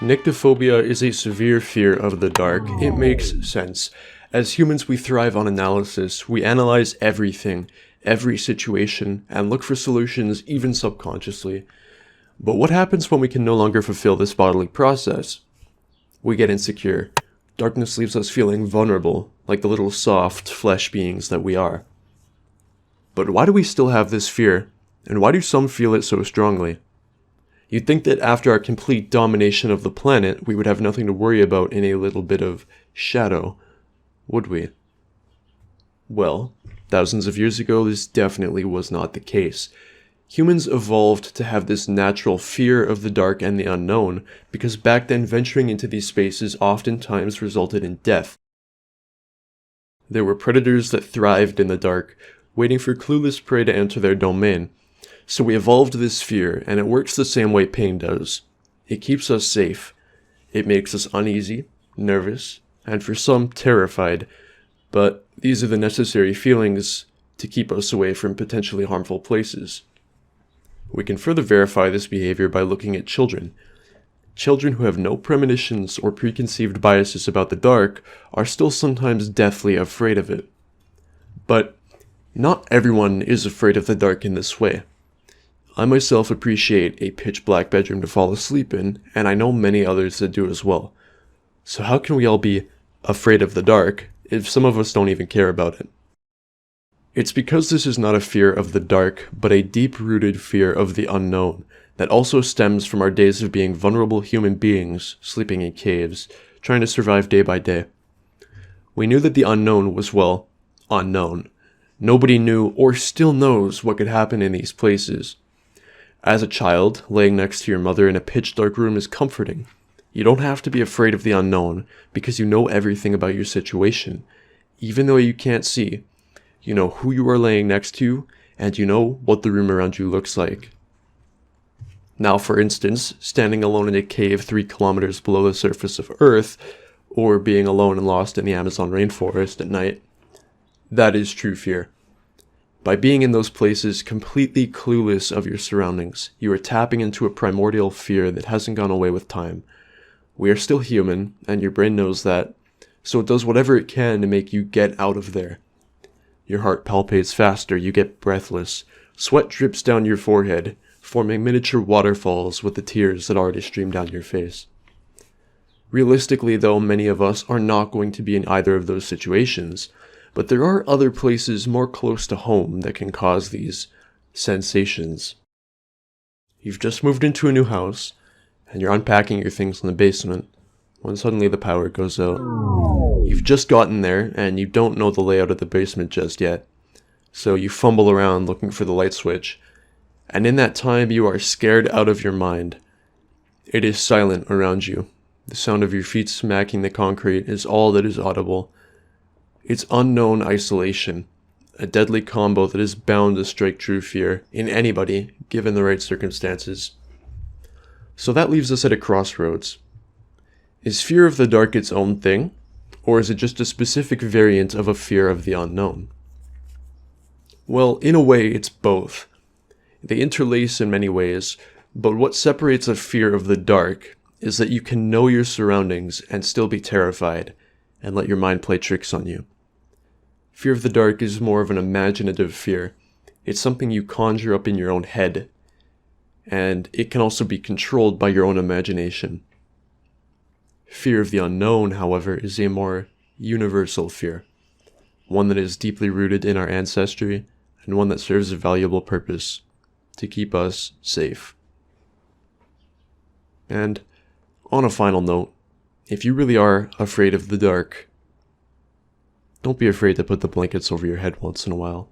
Nyctophobia is a severe fear of the dark. It makes sense. As humans, we thrive on analysis. We analyze everything, every situation, and look for solutions even subconsciously. But what happens when we can no longer fulfill this bodily process? We get insecure. Darkness leaves us feeling vulnerable, like the little soft flesh beings that we are. But why do we still have this fear? And why do some feel it so strongly? You'd think that after our complete domination of the planet, we would have nothing to worry about in a little bit of shadow, would we? Well, thousands of years ago, this definitely was not the case. Humans evolved to have this natural fear of the dark and the unknown, because back then venturing into these spaces oftentimes resulted in death. There were predators that thrived in the dark, waiting for clueless prey to enter their domain. So we evolved this fear, and it works the same way pain does. It keeps us safe. It makes us uneasy, nervous, and for some, terrified. But these are the necessary feelings to keep us away from potentially harmful places. We can further verify this behavior by looking at children. Children who have no premonitions or preconceived biases about the dark are still sometimes deathly afraid of it. But not everyone is afraid of the dark in this way. I myself appreciate a pitch-black bedroom to fall asleep in, and I know many others that do as well. So how can we all be afraid of the dark if some of us don't even care about it? It's because this is not a fear of the dark, but a deep-rooted fear of the unknown that also stems from our days of being vulnerable human beings sleeping in caves, trying to survive day by day. We knew that the unknown was, well, unknown. Nobody knew or still knows what could happen in these places. As a child, laying next to your mother in a pitch-dark room is comforting. You don't have to be afraid of the unknown because you know everything about your situation. Even though you can't see, you know who you are laying next to, and you know what the room around you looks like. Now, for instance, standing alone in a cave 3 kilometers below the surface of Earth, or being alone and lost in the Amazon rainforest at night, that is true fear. By being in those places completely clueless of your surroundings, you are tapping into a primordial fear that hasn't gone away with time. We are still human, and your brain knows that, so it does whatever it can to make you get out of there. Your heart palpitates faster, you get breathless, sweat drips down your forehead, forming miniature waterfalls with the tears that already stream down your face. Realistically, though, many of us are not going to be in either of those situations, but there are other places more close to home that can cause these sensations. You've just moved into a new house, and you're unpacking your things in the basement, when suddenly the power goes out. You've just gotten there, and you don't know the layout of the basement just yet, so you fumble around looking for the light switch, and in that time you are scared out of your mind. It is silent around you. The sound of your feet smacking the concrete is all that is audible. It's unknown isolation, a deadly combo that is bound to strike true fear in anybody, given the right circumstances. So that leaves us at a crossroads. Is fear of the dark its own thing, or is it just a specific variant of a fear of the unknown? Well, in a way, it's both. They interlace in many ways, but what separates a fear of the dark is that you can know your surroundings and still be terrified, and let your mind play tricks on you. Fear of the dark is more of an imaginative fear. It's something you conjure up in your own head, and it can also be controlled by your own imagination. Fear of the unknown, however, is a more universal fear, one that is deeply rooted in our ancestry, and one that serves a valuable purpose, to keep us safe. And on a final note, if you really are afraid of the dark, don't be afraid to put the blankets over your head once in a while.